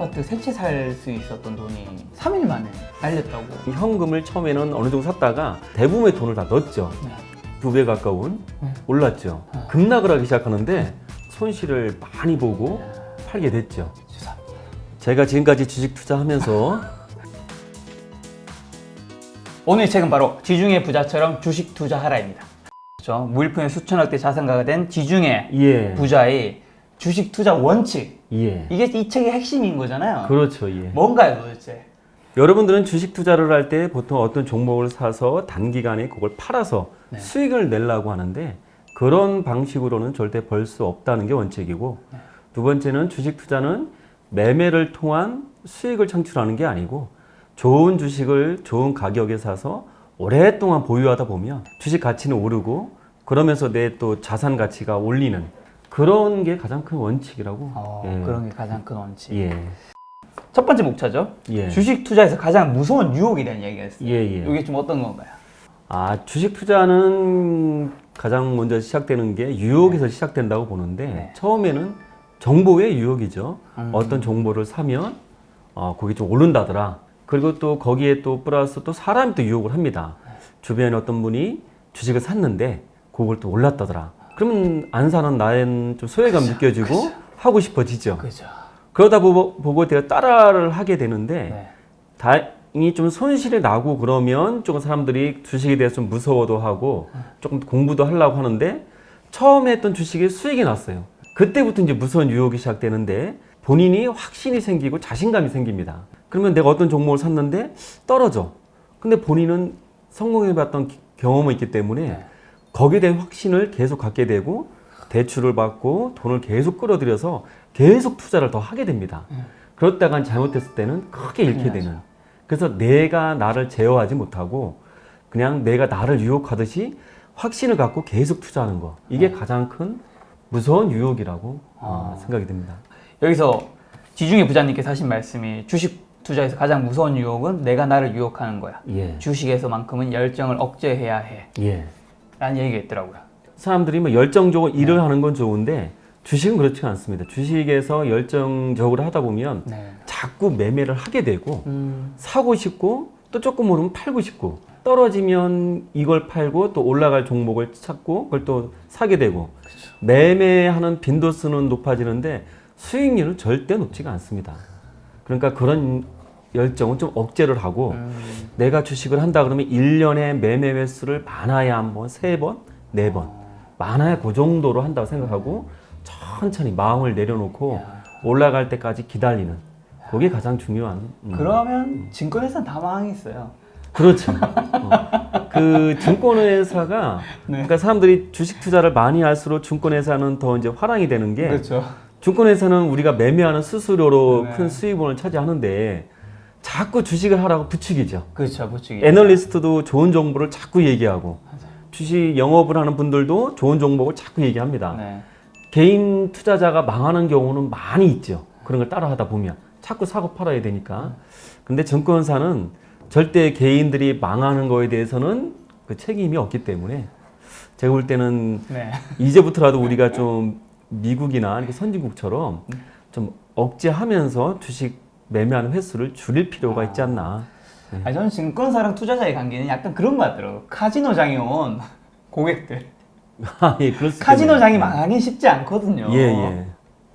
아파트 세 채 살 수 있었던 돈이 3일 만에 날렸다고. 현금을 처음에는 어느 정도 샀다가 대부분의 돈을 다 넣었죠. 네. 2배 가까운 네. 올랐죠. 네. 급락을 하기 시작하는데 손실을 많이 보고 팔게 됐죠. 죄송합니다. 제가 지금까지 주식 투자하면서 오늘 책은 바로 지중해 부자처럼 주식 투자하라입니다. 그렇죠? 무일푼의 수천억대 자산가가 된 지중해 예, 부자의 주식 투자 원칙. 예, 이게 이 책의 핵심인 거잖아요. 그렇죠, 예. 뭔가요 도대체? 여러분들은 주식 투자를 할 때 보통 어떤 종목을 사서 단기간에 그걸 팔아서 네. 수익을 내려고 하는데 그런 방식으로는 절대 벌 수 없다는 게 원칙이고 두 번째는 주식 투자는 매매를 통한 수익을 창출하는 게 아니고 좋은 주식을 좋은 가격에 사서 오랫동안 보유하다 보면 주식 가치는 오르고 그러면서 내 또 자산 가치가 올리는 그런 게 가장 큰 원칙이라고. 예. 그런 게 가장 큰 원칙. 예. 첫 번째 목차죠. 예. 주식 투자에서 가장 무서운 유혹에 대한 얘기가 있어요. 예, 예. 이게 좀 어떤 건가요? 주식 투자는 가장 먼저 시작되는 게 유혹에서 시작된다고 보는데 네. 처음에는 정보의 유혹이죠. 어떤 정보를 사면 거기 좀 오른다더라. 그리고 또 거기에 또 플러스 또 사람이 또 유혹을 합니다. 주변에 어떤 분이 주식을 샀는데 그걸 또 올랐다더라. 그러면 안 사는 나엔 좀 소외감 느껴지고 하고 싶어지죠. 그죠. 그러다 보고 내가 따라를 하게 되는데 네. 다행히 좀 손실이 나고 그러면 조금 사람들이 주식에 대해서 좀 무서워도 하고 조금 공부도 하려고 하는데 처음에 했던 주식에 수익이 났어요. 그때부터 이제 무서운 유혹이 시작되는데 본인이 확신이 생기고 자신감이 생깁니다. 그러면 내가 어떤 종목을 샀는데 떨어져. 근데 본인은 성공해봤던 경험이 있기 때문에 거기에 대한 확신을 계속 갖게 되고 대출을 받고 돈을 계속 끌어들여서 계속 투자를 더 하게 됩니다. 그렇다간 잘못했을 때는 크게 잃게 되는. 그래서 내가 나를 제어하지 못하고 그냥 내가 나를 유혹하듯이 확신을 갖고 계속 투자하는 거. 이게 가장 큰 무서운 유혹이라고 생각이 됩니다. 여기서 지중해 부자님께서 하신 말씀이 주식 투자에서 가장 무서운 유혹은 내가 나를 유혹하는 거야. 예. 주식에서만큼은 열정을 억제해야 해. 예. 라는 얘기가 있더라고요. 사람들이 뭐 열정적으로 일을 하는 건 좋은데 주식은 그렇지 않습니다. 주식에서 열정적으로 하다 보면 네. 자꾸 매매를 하게 되고 사고 싶고 또 조금 오르면 팔고 싶고 떨어지면 이걸 팔고 또 올라갈 종목을 찾고 그걸 또 사게 되고 매매하는 빈도수는 높아지는데 수익률은 절대 높지가 않습니다. 그러니까 그런 열정은 좀 억제를 하고 내가 주식을 한다 그러면 1년에 매매 횟수를 많아야 한 번, 3번, 4번 많아야 그 정도로 한다고 생각하고 천천히 마음을 내려놓고 올라갈 때까지 기다리는 그게 가장 중요한. 그러면 증권회사는 다 망했어요. 그렇죠. 그 증권회사가 그러니까 사람들이 주식 투자를 많이 할수록 증권회사는 더 이제 화랑이 되는 게 그렇죠. 증권회사는 우리가 매매하는 수수료로 네. 큰 수익원을 차지하는데 자꾸 주식을 하라고 부추기죠. 그렇죠. 부추기. 애널리스트도 좋은 정보를 자꾸 얘기하고 주식 영업을 하는 분들도 좋은 종목을 자꾸 얘기합니다. 네. 개인 투자자가 망하는 경우는 많이 있죠. 그런 걸 따라 하다 보면 자꾸 사고 팔아야 되니까. 근데 증권사는 절대 개인들이 망하는 거에 대해서는 그 책임이 없기 때문에 제가 볼 때는 네. 이제부터라도 우리가 좀 미국이나 이렇게 선진국처럼 좀 억제하면서 주식 매매하는 횟수를 줄일 필요가 있지 않나. 아니, 저는 증권사랑 투자자의 관계는 약간 그런 것 같더라고요. 카지노장에 온 고객들. 예, 그럴 수 카지노장이 망하긴 쉽지 않거든요. 예, 예.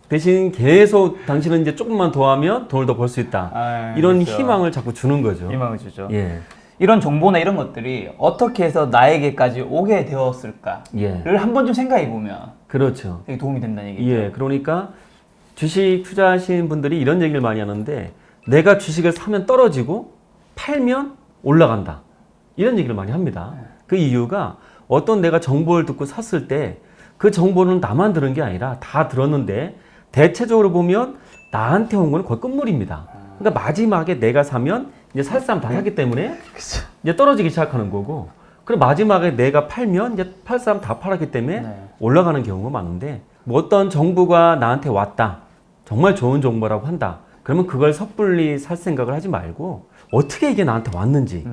대신 계속 당신은 이제 조금만 더 하면 돈을 더 벌 수 있다. 이런 그렇죠. 희망을 자꾸 주는 거죠. 희망을 주죠. 예. 이런 정보나 이런 것들이 어떻게 해서 나에게까지 오게 되었을까를 예. 한 번쯤 생각해 보면 그렇죠. 되게 도움이 된다는 얘기죠. 예. 그러니까 주식 투자하시는 분들이 이런 얘기를 많이 하는데 내가 주식을 사면 떨어지고 팔면 올라간다. 이런 얘기를 많이 합니다. 그 이유가 어떤 내가 정보를 듣고 샀을 때 그 정보는 나만 들은 게 아니라 다 들었는데 대체적으로 보면 나한테 온 거는 거의 끝물입니다. 그러니까 마지막에 내가 사면 이제 살 사람 다 샀기 때문에 이제 떨어지기 시작하는 거고 그리고 마지막에 내가 팔면 이제 팔 사람 다 팔았기 때문에 올라가는 경우가 많은데 뭐 어떤 정보가 나한테 왔다. 정말 좋은 정보라고 한다. 그러면 그걸 섣불리 살 생각을 하지 말고 어떻게 이게 나한테 왔는지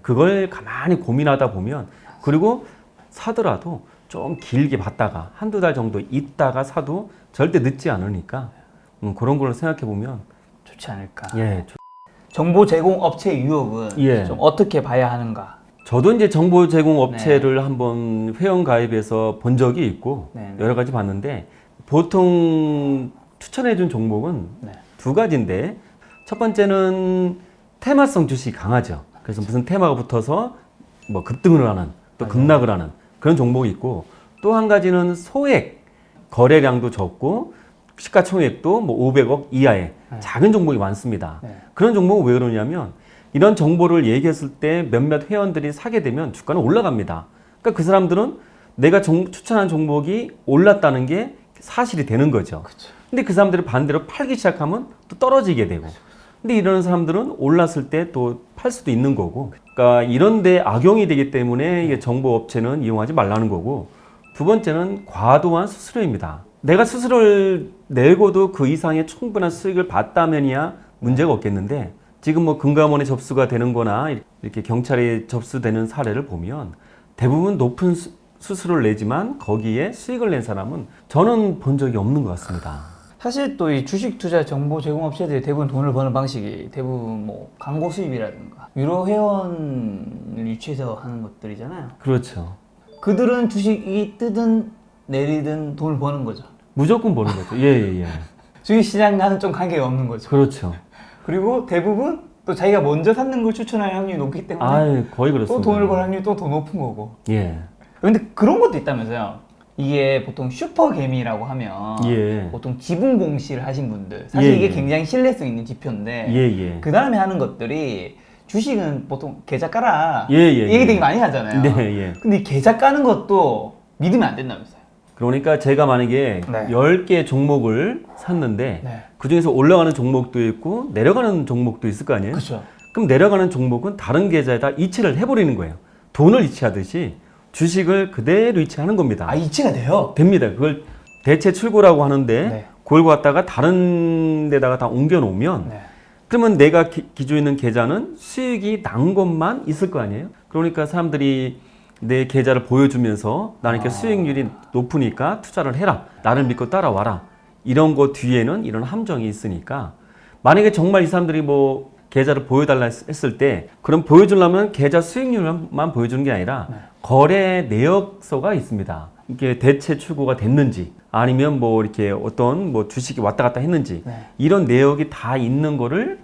그걸 가만히 고민하다 보면 그리고 사더라도 좀 길게 봤다가 한두 달 정도 있다가 사도 절대 늦지 않으니까 그런 걸로 생각해 보면 좋지 않을까. 예. 정보 제공 업체 유혹은 예. 좀 어떻게 봐야 하는가? 저도 이제 정보 제공 업체를 한번 회원 가입해서 본 적이 있고 네. 여러 가지 봤는데 보통 추천해준 종목은 네. 두 가지인데 첫 번째는 테마성 주식이 강하죠. 그래서 무슨 테마가 붙어서 뭐 급등을 하는 또 급락을 하는 그런 종목이 있고 또 한 가지는 소액 거래량도 적고 시가총액도 뭐 500억 이하의 작은 종목이 많습니다. 네. 그런 종목은 왜 그러냐면 이런 정보를 얘기했을 때 몇몇 회원들이 사게 되면 주가는 올라갑니다. 그러니까 그 사람들은 내가 추천한 종목이 올랐다는 게 사실이 되는 거죠. 그쵸. 근데 그 사람들이 반대로 팔기 시작하면 또 떨어지게 되고. 근데 이런 사람들은 올랐을 때 또 팔 수도 있는 거고. 그러니까 이런 데 악용이 되기 때문에 이게 정보 업체는 이용하지 말라는 거고. 두 번째는 과도한 수수료입니다. 내가 수수료를 내고도 그 이상의 충분한 수익을 봤다면이야 문제가 없겠는데 지금 뭐 금감원에 접수가 되는 거나 이렇게 경찰에 접수되는 사례를 보면 대부분 높은 수수료를 내지만 거기에 수익을 낸 사람은 저는 본 적이 없는 것 같습니다. 사실 또 이 주식 투자 정보 제공 업체들이 대부분 돈을 버는 방식이 대부분 뭐 광고 수입이라든가 유료 회원을 유치해서 하는 것들이잖아요. 그렇죠. 그들은 주식이 뜨든 내리든 돈을 버는 거죠. 무조건 버는 거죠. 예. 주식 시장과는 좀 관계가 없는 거죠. 그렇죠. 그리고 대부분 또 자기가 먼저 샀는 걸 추천할 확률이 높기 때문에 거의 또 그렇습니다. 돈을 벌 확률이 또 더 높은 거고. 예. 근데 그런 것도 있다면서요. 이게 보통 슈퍼개미라고 하면 예. 보통 지분 공시를 하신 분들 사실 예, 이게 예. 굉장히 신뢰성 있는 지표인데 예. 그 다음에 하는 것들이 주식은 보통 계좌 깔아 예. 이 얘기 되게 많이 하잖아요. 네, 예. 근데 이 계좌 까는 것도 믿으면 안 된다면서요. 그러니까 제가 만약에 네. 10개 종목을 샀는데 네. 그 중에서 올라가는 종목도 있고 내려가는 종목도 있을 거 아니에요? 그렇죠. 그럼 내려가는 종목은 다른 계좌에다 이체를 해버리는 거예요. 돈을 이체하듯이 주식을 그대로 이체하는 겁니다. 아 이체가 돼요? 됩니다. 그걸 대체 출고라고 하는데 네. 그걸 갖다가 다른 데다가 다 옮겨 놓으면 네. 그러면 내가 기존에 있는 계좌는 수익이 난 것만 있을 거 아니에요? 그러니까 사람들이 내 계좌를 보여주면서 나는 이렇게 수익률이 높으니까 투자를 해라. 나를 믿고 따라와라. 이런 거 뒤에는 이런 함정이 있으니까 만약에 정말 이 사람들이 뭐 계좌를 보여달라 했을 때 그럼 보여주려면 계좌 수익률만 보여주는 게 아니라 거래 내역서가 있습니다. 이게 대체 출고가 됐는지 아니면 뭐 이렇게 어떤 뭐 주식이 왔다 갔다 했는지 이런 내역이 다 있는 거를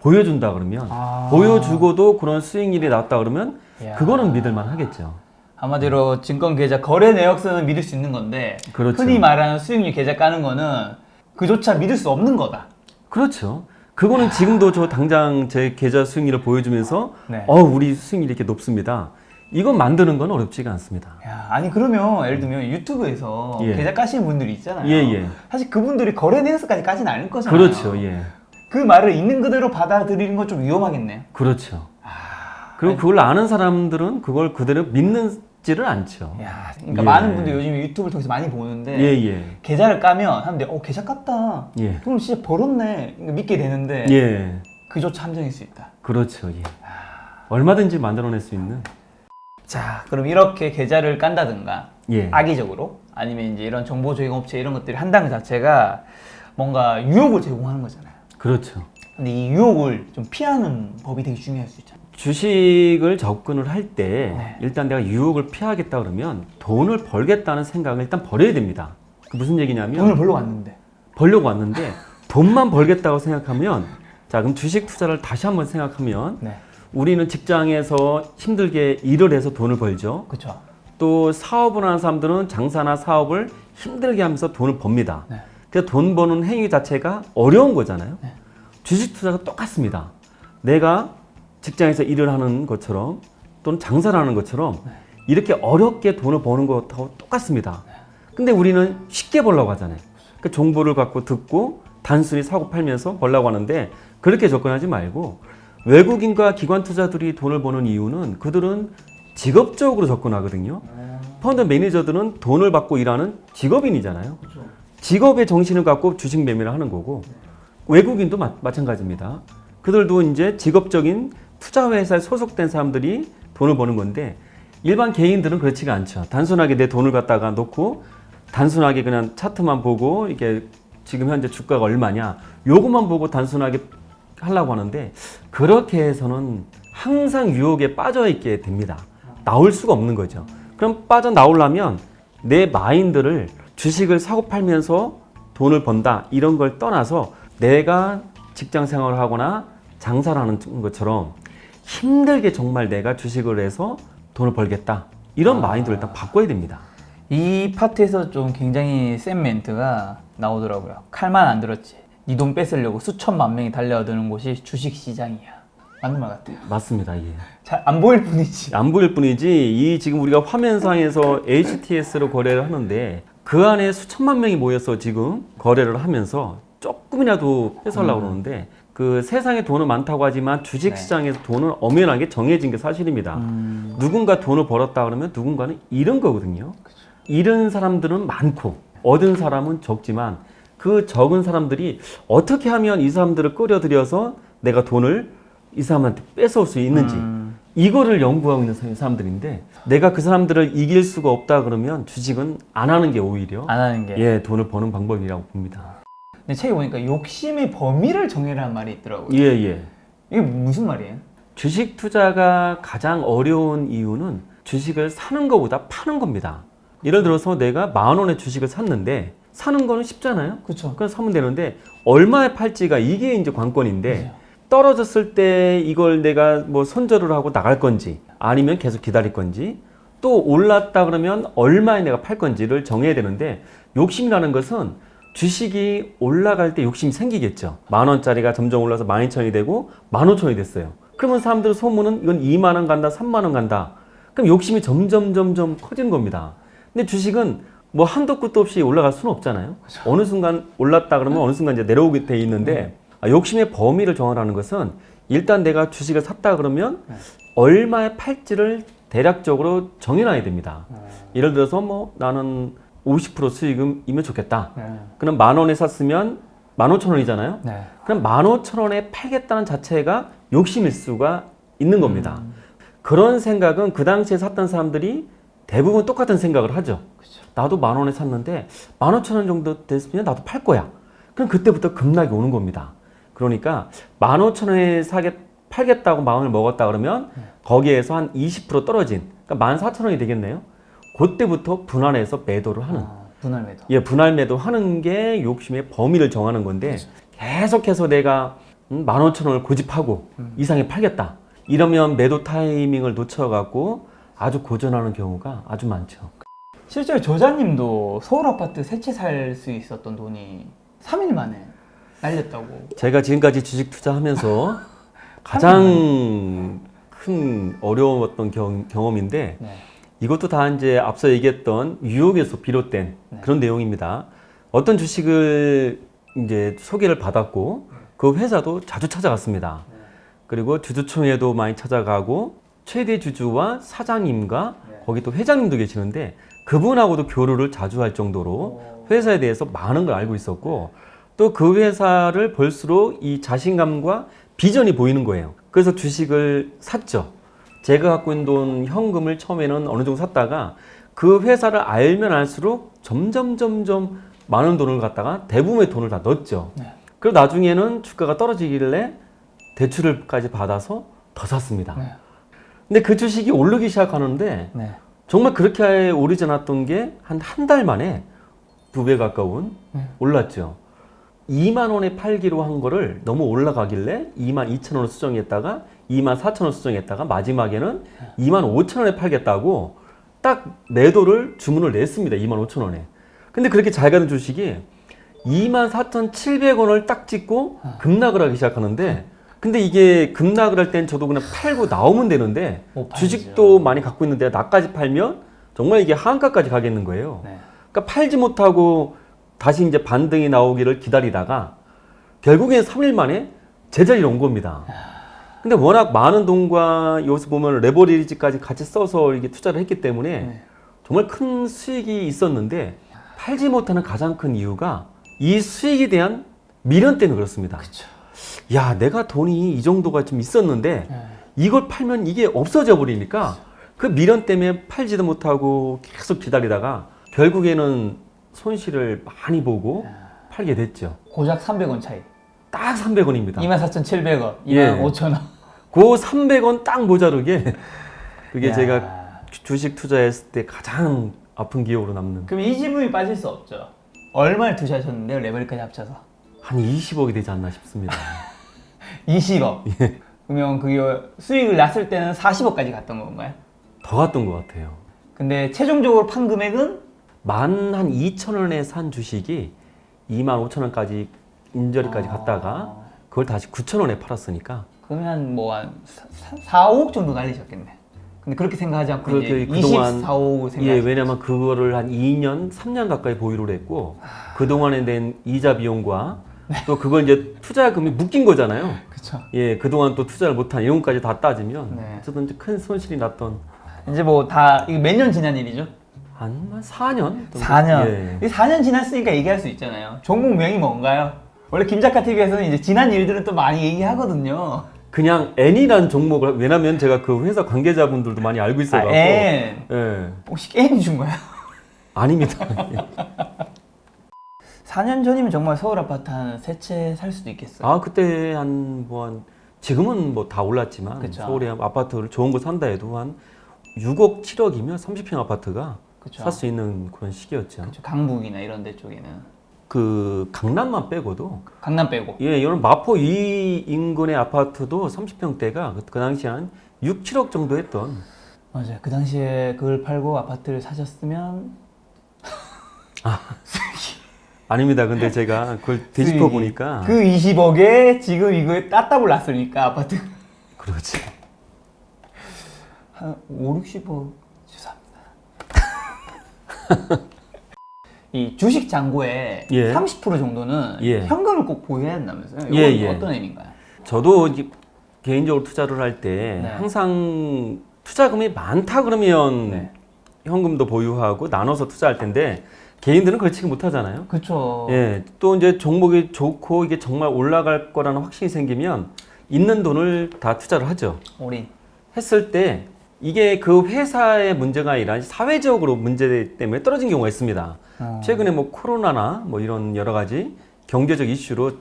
보여준다 그러면 보여주고도 그런 수익률이 나왔다 그러면 이야. 그거는 믿을만 하겠죠. 한마디로 증권 계좌 거래 내역서는 믿을 수 있는 건데 그렇죠. 흔히 말하는 수익률 계좌 까는 거는 그조차 믿을 수 없는 거다. 그렇죠. 그거는 지금도 저 당장 제 계좌 수익률을 보여주면서 네. 우리 수익률이 이렇게 높습니다. 이건 만드는 건 어렵지가 않습니다. 야, 아니 그러면 예를 들면 유튜브에서 예. 계좌 까시는 분들이 있잖아요. 예. 사실 그분들이 거래 내역서까지 까지는 않을 거잖아요. 그렇죠. 예. 그 말을 있는 그대로 받아들이는 건 좀 위험하겠네요. 그렇죠. 그리고 그걸 아는 사람들은 그걸 그대로 믿는지를 않죠. 야, 그러니까 예. 많은 분들이 요즘 유튜브를 통해서 많이 보는데 예. 계좌를 까면 사람들이 계좌 깠다. 예. 돈을 진짜 벌었네. 그러니까 믿게 되는데 예. 그조차 함정일 수 있다. 그렇죠. 예. 얼마든지 만들어낼 수 있는. 자, 그럼 이렇게 계좌를 깐다든가 예. 악의적으로 아니면 이제 이런 정보 제공 업체 이런 것들이 한다는 것 자체가 뭔가 유혹을 제공하는 거잖아요. 그렇죠. 근데 이 유혹을 좀 피하는 법이 되게 중요할 수 있잖아요. 주식을 접근을 할 때 네. 일단 내가 유혹을 피하겠다 그러면 돈을 벌겠다는 생각을 일단 버려야 됩니다. 그 무슨 얘기냐면 돈을 벌러 왔는데. 벌려고 왔는데 돈만 벌겠다고 생각하면 자 그럼 주식 투자를 다시 한번 생각하면 네. 우리는 직장에서 힘들게 일을 해서 돈을 벌죠. 그렇죠. 또 사업을 하는 사람들은 장사나 사업을 힘들게 하면서 돈을 법니다. 네. 그래서 돈 버는 행위 자체가 어려운 거잖아요. 네. 주식 투자가 똑같습니다. 내가 직장에서 일을 하는 것처럼 또는 장사를 하는 것처럼 이렇게 어렵게 돈을 버는 것하고 똑같습니다. 근데 우리는 쉽게 벌려고 하잖아요. 그 정보를 갖고 듣고 단순히 사고 팔면서 벌려고 하는데 그렇게 접근하지 말고 외국인과 기관 투자들이 돈을 버는 이유는 그들은 직업적으로 접근하거든요. 펀드 매니저들은 돈을 받고 일하는 직업인이잖아요. 직업의 정신을 갖고 주식 매매를 하는 거고 외국인도 마찬가지입니다. 그들도 이제 직업적인 투자회사에 소속된 사람들이 돈을 버는 건데 일반 개인들은 그렇지가 않죠. 단순하게 내 돈을 갖다가 놓고 단순하게 그냥 차트만 보고 이렇게 지금 현재 주가가 얼마냐 요것만 보고 단순하게 하려고 하는데 그렇게 해서는 항상 유혹에 빠져 있게 됩니다. 나올 수가 없는 거죠. 그럼 빠져나오려면 내 마인드를 주식을 사고 팔면서 돈을 번다 이런 걸 떠나서 내가 직장 생활을 하거나 장사를 하는 것처럼 힘들게 정말 내가 주식을 해서 돈을 벌겠다 이런 마인드를 일단 바꿔야 됩니다. 이 파트에서 좀 굉장히 센 멘트가 나오더라고요. 칼만 안 들었지. 네 돈 뺏으려고 수천만 명이 달려드는 곳이 주식시장이야. 맞는 말 같아요. 맞습니다. 예. 잘 안 보일 뿐이지. 안 보일 뿐이지 이 지금 우리가 화면상에서 HTS로 거래를 하는데 그 안에 수천만 명이 모여서 지금 거래를 하면서 조금이라도 뺏으려고 그러는데 그 세상에 돈은 많다고 하지만 주식시장에서 돈은 엄연하게 정해진 게 사실입니다. 누군가 돈을 벌었다 그러면 누군가는 잃은 거거든요. 잃은 사람들은 많고 얻은 사람은 적지만 그 적은 사람들이 어떻게 하면 이 사람들을 끌어들여서 내가 돈을 이 사람한테 뺏어올 수 있는지 이거를 연구하고 있는 사람들인데 내가 그 사람들을 이길 수가 없다 그러면 주식은 안 하는 게 오히려 안 하는 게. 예, 돈을 버는 방법이라고 봅니다. 근데 책에 보니까 욕심의 범위를 정해라는 말이 있더라고요. 예, 예. 이게 무슨 말이에요? 주식 투자가 가장 어려운 이유는 주식을 사는 것보다 파는 겁니다. 예를 들어서 내가 10,000원의 주식을 샀는데 사는 거는 쉽잖아요. 그렇죠. 그래서 사면 되는데 얼마에 팔지가 이게 이제 관건인데 떨어졌을 때 이걸 내가 뭐 손절을 하고 나갈 건지 아니면 계속 기다릴 건지 또 올랐다 그러면 얼마에 내가 팔 건지를 정해야 되는데 욕심이라는 것은 주식이 올라갈 때 욕심이 생기겠죠. 10,000원짜리가 점점 올라서 12,000원이 되고 15,000원이 됐어요. 그러면 사람들 소문은 이건 20,000원 간다, 30,000원 간다. 그럼 욕심이 점점 커지는 겁니다. 근데 주식은 뭐 한도 끝도 없이 올라갈 수는 없잖아요. 그렇죠. 어느 순간 올랐다 그러면 어느 순간 이제 내려오게 돼 있는데 욕심의 범위를 정하라는 것은 일단 내가 주식을 샀다 그러면 얼마에 팔지를 대략적으로 정해놔야 됩니다. 예를 들어서 뭐 나는 50% 수익이면 좋겠다. 그럼 10,000원에 샀으면 15,000원이잖아요. 그럼 15,000원에 팔겠다는 자체가 욕심일 수가 있는 겁니다. 그런 생각은 그 당시에 샀던 사람들이 대부분 똑같은 생각을 하죠. 그쵸. 나도 10,000원에 샀는데 15,000원 정도 됐으면 나도 팔 거야. 그럼 그때부터 급락이 오는 겁니다. 그러니까 15,000원에 팔겠다고 마음을 먹었다 그러면 거기에서 한 20% 떨어진 그러니까 14,000원이 되겠네요. 그때부터 분할해서 매도를 하는 분할 매도. 예, 분할 매도 하는 게 욕심의 범위를 정하는 건데 그렇죠. 계속해서 내가 15,000원을 고집하고 이상에 팔겠다. 이러면 매도 타이밍을 놓쳐갖고 아주 고전하는 경우가 아주 많죠. 실제로 저자님도 서울 아파트 세 채 살 수 있었던 돈이 3일 만에 날렸다고. 제가 지금까지 주식 투자하면서 가장 큰 어려웠던 경험인데 이것도 다 이제 앞서 얘기했던 유혹에서 비롯된 그런 내용입니다. 어떤 주식을 이제 소개를 받았고 그 회사도 자주 찾아갔습니다. 그리고 주주총회도 많이 찾아가고 최대 주주와 사장님과 거기 또 회장님도 계시는데 그분하고도 교류를 자주 할 정도로 회사에 대해서 많은 걸 알고 있었고 또 그 회사를 볼수록 이 자신감과 비전이 보이는 거예요. 그래서 주식을 샀죠. 제가 갖고 있는 돈 현금을 처음에는 어느 정도 샀다가 그 회사를 알면 알수록 점점 많은 돈을 갖다가 대부분의 돈을 다 넣었죠. 그리고 나중에는 주가가 떨어지길래 대출을까지 받아서 더 샀습니다. 근데 그 주식이 오르기 시작하는데 정말 그렇게 오르지 않았던 게 한 달 만에 2배 가까운 올랐죠. 2만 원에 팔기로 한 거를 너무 올라가길래 22,000원을 수정했다가 24,000원 수정했다가 마지막에는 25,000원에 팔겠다고 딱 매도를 주문을 냈습니다. 25,000원에. 근데 그렇게 잘 가는 주식이 24,700원을 딱 찍고 급락을 하기 시작하는데 근데 이게 급락을 할 땐 저도 그냥 팔고 나오면 되는데 주식도 많이 갖고 있는데 나까지 팔면 정말 이게 하한가까지 가겠는 거예요. 그러니까 팔지 못하고 다시 이제 반등이 나오기를 기다리다가 결국엔 3일 만에 제자리로 온 겁니다. 근데 워낙 많은 돈과 여기서 보면 레버리지까지 같이 써서 이게 투자를 했기 때문에 정말 큰 수익이 있었는데 팔지 못하는 가장 큰 이유가 이 수익에 대한 미련 때문에 그렇습니다. 그쵸. 야, 내가 돈이 이 정도가 좀 있었는데 이걸 팔면 이게 없어져 버리니까 그 미련 때문에 팔지도 못하고 계속 기다리다가 결국에는 손실을 많이 보고 팔게 됐죠. 고작 300원 차이. 딱 300원입니다. 24,700원, 예. 25,000원. 그 300원 딱 모자르게 그게 야. 제가 주식 투자했을 때 가장 아픈 기억으로 남는. 그럼 이 지분이 빠질 수 없죠. 얼마를 투자하셨는데요, 레벨까지 합쳐서? 한 20억이 되지 않나 싶습니다. 20억. 예. 그러면 그게 수익을 났을 때는 40억까지 갔던 건가요? 더 갔던 것 같아요. 근데 최종적으로 판 금액은 12,000원에 산 주식이 25,000원까지 인저리까지 갔다가 그걸 다시 9,000원에 팔았으니까 그러면 뭐한 4, 5억 정도 날리셨겠네. 근데 그렇게 생각하지 않고 이제 24, 5억 생각. 예, 왜냐면 그거를 한 2년, 3년 가까이 보유를 했고 그 동안에 낸 이자 비용과 또 그걸 이제 투자금이 묶인 거잖아요. 그렇죠. 예, 그동안 또 투자를 못한 이런 것까지 다 따지면 네. 어쨌든 이제 큰 손실이 났던 이제 뭐 다 이게 몇 년 지난 일이죠? 한 4년? 정도? 4년. 예. 이 4년 지났으니까 얘기할 수 있잖아요. 종목명이 뭔가요? 원래 김작가 TV에서는 이제 지난 일들은 또 많이 얘기하거든요. 그냥 N이라는 종목을 왜냐면 제가 그 회사 관계자분들도 많이 알고 있어가지고 N. 예. 혹시 게임 준 거야? 아닙니다. 4년 전이면 정말 서울 아파트 한 세 채 살 수도 있겠어요. 아 그때 한 지금은 뭐 다 올랐지만 그쵸. 서울에 아파트를 좋은 거 산다 해도 한 6억 7억이면 30평 아파트가 그쵸. 살 수 있는 그런 시기였죠. 그쵸. 강북이나 이런 데 쪽에는 그 강남만 빼고도 강남 빼고. 예, 이런 마포 이 인근의 아파트도 30평대가 그 당시 한 6, 7억 정도 했던. 맞아요. 그 당시에 그걸 팔고 아파트를 사셨으면 아닙니다. 근데 제가 그걸 되짚어 보니까 그 20억에 지금 이거에 따따블 났으니까 아파트 그렇지. 한 5, 60억 죄송합니다. 이 주식 잔고의 예. 30% 정도는 예. 현금을 꼭 보유해야 한다면서요? 이건 예, 예. 어떤 의미인가요? 저도 이제 개인적으로 투자를 할 때 네. 항상 투자금이 많다 그러면 네. 현금도 보유하고 나눠서 투자할 텐데 개인들은 그렇지 못하잖아요. 그렇죠. 예, 또 이제 종목이 좋고 이게 정말 올라갈 거라는 확신이 생기면 있는 돈을 다 투자를 하죠. 올인. 했을 때 이게 그 회사의 문제가 아니라 사회적으로 문제 때문에 떨어진 경우가 있습니다. 최근에 뭐 코로나나 뭐 이런 여러 가지 경제적 이슈로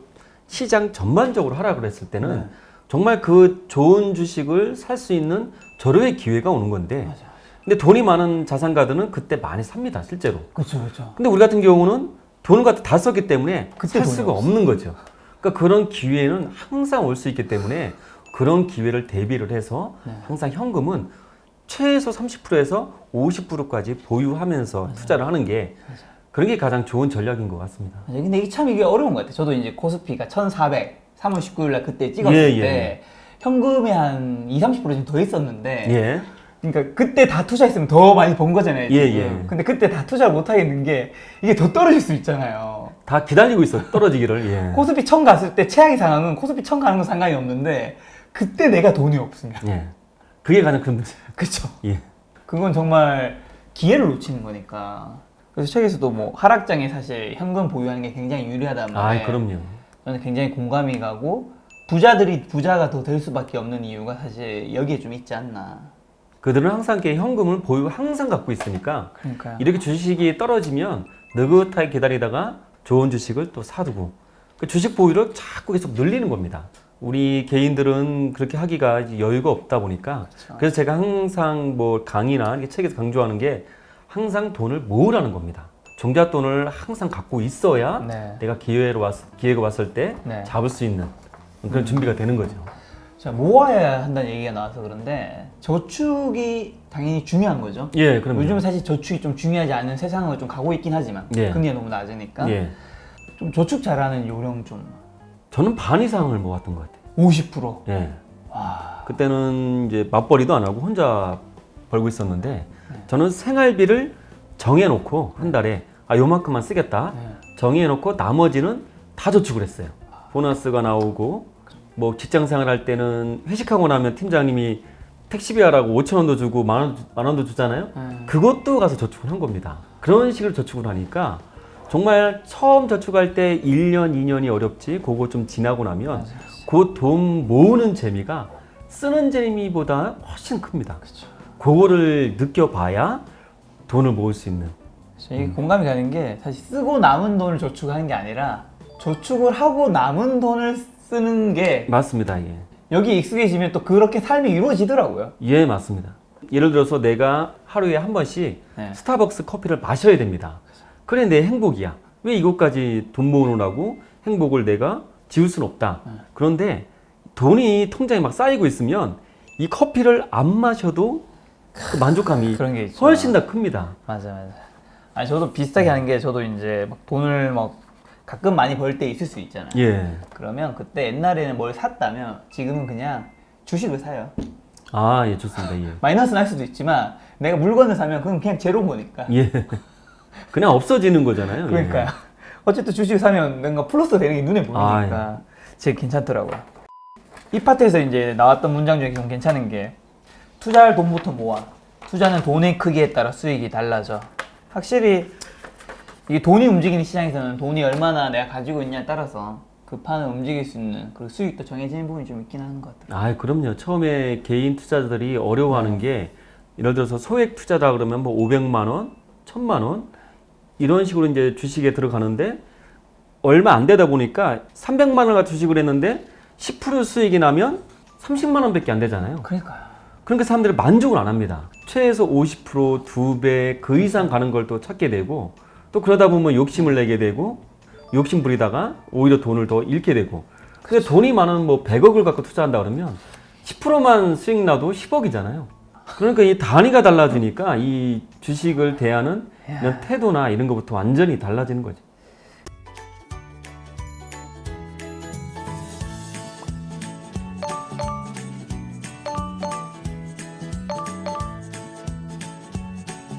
시장 전반적으로 하락을 했을 때는 네. 정말 그 좋은 주식을 살 수 있는 절호의 기회가 오는 건데 맞아. 근데 돈이 많은 자산가들은 그때 많이 삽니다, 실제로. 그렇죠, 그렇죠. 근데 우리 같은 경우는 돈을 갖다 다 썼기 때문에 그때 살 돈이 수가 없어. 없는 거죠. 그러니까 그런 기회는 항상 올 수 있기 때문에 그런 기회를 대비를 해서 네. 항상 현금은 최소 30%에서 50%까지 보유하면서 투자를 하는 게 그런 게 가장 좋은 전략인 것 같습니다. 맞아요. 근데 이게 어려운 것 같아요. 저도 이제 코스피가 1,400, 3월 19일 날 그때 찍었을 예, 예. 때 현금이 한 20, 30% 정도 더 있었는데 예. 그러니까 그때 다 투자했으면 더 많이 번 거잖아요. 지금. 예, 예. 근데 그때 다 투자를 못 하겠는 게 이게 더 떨어질 수 있잖아요. 다 기다리고 있어 떨어지기를. 예. 코스피 1000 갔을 때 최악의 상황은 코스피 1000 가는 건 상관이 없는데 그때 내가 돈이 없으면. 예. 그게 가장 큰 문제. 그렇죠. 예. 그건 정말 기회를 놓치는 거니까. 그래서 책에서도 뭐 하락장에 사실 현금 보유하는 게 굉장히 유리하다는 말에 아, 그럼요. 저는 굉장히 공감이 가고 부자들이 부자가 더 될 수밖에 없는 이유가 사실 여기에 좀 있지 않나. 그들은 항상 이렇게 현금을 항상 갖고 있으니까 그러니까요. 이렇게 주식이 떨어지면 느긋하게 기다리다가 좋은 주식을 또 사두고 그 주식 보유를 자꾸 계속 늘리는 겁니다. 우리 개인들은 그렇게 하기가 이제 여유가 없다 보니까 그렇죠. 그래서 제가 항상 뭐 강의나 이렇게 책에서 강조하는 게 항상 돈을 모으라는 겁니다. 종잣돈을 항상 갖고 있어야 네. 내가 기회가 왔을 때 네. 잡을 수 있는 그런 준비가 되는 거죠. 자, 모아야 한다는 얘기가 나와서 그런데 저축이 당연히 중요한 거죠. 예, 그럼 요즘은 사실 저축이 좀 중요하지 않은 세상으로 좀 가고 있긴 하지만 예. 금리가 너무 낮으니까 예, 좀 저축 잘하는 요령 좀 저는 반 이상을 모았던 것 같아요. 50%. 예. 와. 그때는 이제 맞벌이도 안 하고 혼자 벌고 있었는데 저는 생활비를 정해놓고 한 달에 요만큼만 쓰겠다 네. 정해놓고 나머지는 다 저축을 했어요. 보너스가 나오고 뭐 직장 생활할 때는 회식하고 나면 팀장님이 택시비 하라고 5,000원도 주고 만 원도 주잖아요. 그것도 가서 저축을 한 겁니다. 그런 식으로 저축을 하니까 정말 처음 저축할 때 1년, 2년이 어렵지 그거 좀 지나고 나면 그 돈 모으는 재미가 쓰는 재미보다 훨씬 큽니다. 그렇죠. 그거를 느껴봐야 돈을 모을 수 있는 이게 공감이 가는 게 사실 쓰고 남은 돈을 저축하는 게 아니라 저축을 하고 남은 돈을 쓰는 게 맞습니다. 예. 여기 익숙해지면 또 그렇게 삶이 이루어지더라고요. 예, 맞습니다. 예를 들어서 내가 하루에 한 번씩 네. 스타벅스 커피를 마셔야 됩니다. 그래 내 행복이야. 왜 이것까지 돈 모으느라고 행복을 내가 지울 수는 없다. 그런데 돈이 통장에 막 쌓이고 있으면 이 커피를 안 마셔도 그 만족감이 그런 게 있죠. 훨씬 더 큽니다. 맞아. 아니 저도 비슷하게 하는 게 저도 이제 막 돈을 막 가끔 많이 벌 때 있을 수 있잖아요. 예. 그러면 그때 옛날에는 뭘 샀다면 지금은 그냥 주식을 사요. 아, 예, 좋습니다. 예. 마이너스 날 수도 있지만 내가 물건을 사면 그건 그냥 제로인 거니까. 예. 그냥 없어지는 거잖아요. 그러니까요. 어쨌든 주식을 사면 뭔가 플러스 되는 게 눈에 보이니까 제일 괜찮더라고요. 이 파트에서 이제 나왔던 문장 중에 좀 괜찮은 게 투자할 돈부터 모아. 투자는 돈의 크기에 따라 수익이 달라져. 확실히 이게 돈이 움직이는 시장에서는 돈이 얼마나 내가 가지고 있냐에 따라서 그 판을 움직일 수 있는 그 수익도 정해지는 부분이 좀 있긴 하는 것 같아요. 아, 그럼요. 처음에 개인 투자자들이 어려워하는 게 예를 들어서 소액 투자다 그러면 뭐 500만 원, 1000만 원 이런 식으로 이제 주식에 들어가는데 얼마 안 되다 보니까 300만 원가 주식을 했는데 10% 수익이 나면 30만 원밖에 안 되잖아요. 그러니까요. 그러니까 사람들이 만족을 안 합니다. 최소 50%, 2배 그 이상 가는 걸 또 찾게 되고 또 그러다 보면 욕심을 내게 되고 욕심 부리다가 오히려 돈을 더 잃게 되고 근데 돈이 많은 뭐 100억을 갖고 투자한다 그러면 10%만 수익 나도 10억이잖아요. 그러니까 이 단위가 달라지니까 이 주식을 대하는 이런 태도나 이런 것부터 완전히 달라지는 거죠.